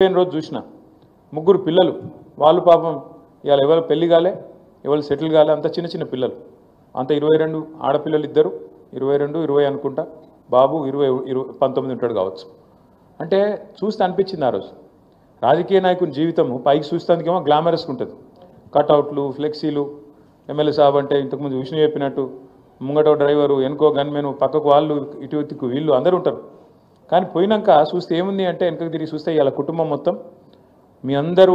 రోజు చూసిన ముగ్గురు పిల్లలు వాళ్ళు పాపం ఇవాళ ఎవరు పెళ్లి కాలే ఎవరు సెటిల్ కాలే అంత చిన్న చిన్న పిల్లలు అంత 22 ఆడపిల్లలు ఇద్దరు 22 20 అనుకుంటా బాబు 19 ఉంటాడు కావచ్చు అంటే చూస్తే అనిపించింది ఆ రోజు రాజకీయ నాయకుని జీవితం పైకి చూస్తానికేమో గ్లామరస్గా ఉంటుంది కట్అవుట్లు ఫ్లెక్సీలు ఎమ్మెల్యే సాబ్ అంటే ఇంతకుముందు విష్ణు చెప్పినట్టు ముంగట డ్రైవరు వెనుకో గన్మెను పక్కకు వాళ్ళు ఇటు వీళ్ళు అందరూ ఉంటారు కానీ పోయినాక చూస్తే ఏముంది అంటే వెనకకు తిరిగి చూస్తే ఇలా కుటుంబం మొత్తం మీ అందరూ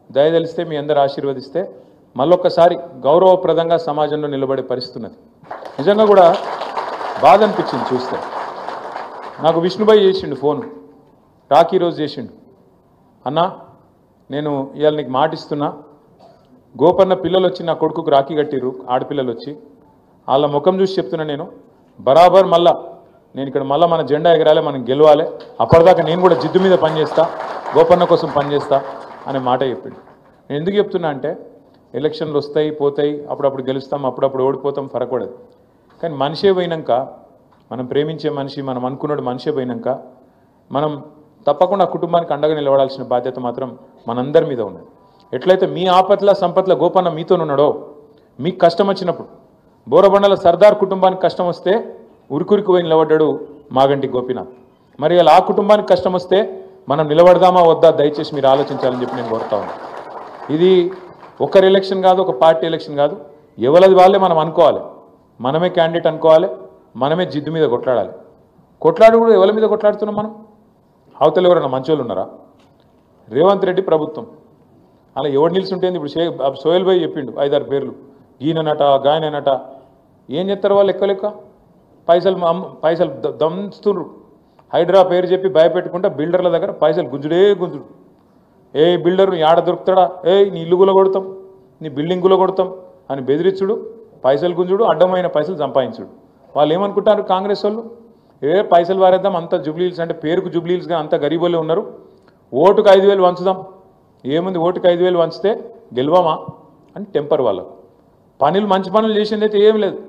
దయదలిస్తే మీ అందరూ ఆశీర్వదిస్తే మళ్ళొక్కసారి గౌరవప్రదంగా సమాజంలో నిలబడే పరిస్థితి ఉన్నది నిజంగా కూడా బాధ అనిపించింది చూస్తే నాకు విష్ణుబాయ్ చేసిండు ఫోను రాఖీ రోజు చేసిండు అన్నా నేను ఇవాళ నీకు మాటిస్తున్నా గోపన్న పిల్లలు వచ్చి నా కొడుకుకు రాఖీ కట్టిర్రు ఆడపిల్లలు వచ్చి వాళ్ళ ముఖం చూసి చెప్తున్నా నేను బరాబర్ మళ్ళా నేను ఇక్కడ మళ్ళీ మన జెండా ఎగరాలి మనం గెలవాలి అప్పటిదాకా నేను కూడా జిద్దు మీద పనిచేస్తా గోపన్న కోసం పనిచేస్తా అనే మాట చెప్పిండు నేను ఎందుకు చెప్తున్నా అంటే ఎలక్షన్లు వస్తాయి పోతాయి అప్పుడప్పుడు గెలుస్తాం అప్పుడప్పుడు ఓడిపోతాం ఫరకూడదు కానీ మనిషే పోయినాక మనం ప్రేమించే మనిషి మనం అనుకున్నాడు మనిషే పోయినాక మనం తప్పకుండా కుటుంబానికి అండగా నిలబడాల్సిన బాధ్యత మాత్రం మనందరి మీద ఉన్నది ఎట్లయితే మీ ఆపత్ల సంపత్ల గోపన్న మీతోనున్నాడో మీకు కష్టం వచ్చినప్పుడు బోరబండల సర్దార్ కుటుంబానికి కష్టం వస్తే ఉరికి పోయి నిలబడ్డాడు మాగంటి గోపీనాథ్ మరి అలా ఆ కుటుంబానికి కష్టం వస్తే మనం నిలబడదామా వద్దా దయచేసి మీరు ఆలోచించాలని చెప్పి నేను కోరుతా ఉన్నాను ఇది ఒకరి ఎలక్షన్ కాదు ఒక పార్టీ ఎలక్షన్ కాదు ఎవరిది వాళ్ళే మనం అనుకోవాలి మనమే క్యాండిడేట్ అనుకోవాలి మనమే జిద్దు మీద కొట్లాడాలి కొట్లాడు కూడా ఎవరి మీద కొట్లాడుతున్నాం మనం అవతల ఎవరైనా మంచోళ్ళు ఉన్నారా రేవంత్ రెడ్డి ప్రభుత్వం అలా ఎవరు నిలిచుంటేంది ఇప్పుడు సోహెల్ భాయ్ చెప్పిండు 5-6 పేర్లు ఈయననట గాయననట ఏం చెప్తారు వాళ్ళు లెక్క పైసలు దంచుతున్నారు హైడ్రా పేరు చెప్పి భయపెట్టుకుంటా బిల్డర్ల దగ్గర పైసలు గుంజుడు ఏ బిల్డర్ ఆడ దొరుకుతాడా నీ ఇల్లు గుల కొడతాం నీ బిల్డింగ్ గుల కొడతాం అని బెదిరించుడు పైసలు గుంజుడు అడ్డమైన పైసలు సంపాదించుడు వాళ్ళు ఏమనుకుంటారు కాంగ్రెస్ వాళ్ళు పైసలు వారేద్దాం అంత జుబ్లీహిల్స్ అంటే పేరుకు జుబ్లీహిల్స్గా అంత గరీబోళ్ళే ఉన్నారు ఓటుకు 5,000 వంచుదాం ఏముంది ఓటుకు 5,000 వంచితే గెలవమా అని టెంపర్ వాళ్ళకు మంచి పనులు చేసింది అయితే ఏం లేదు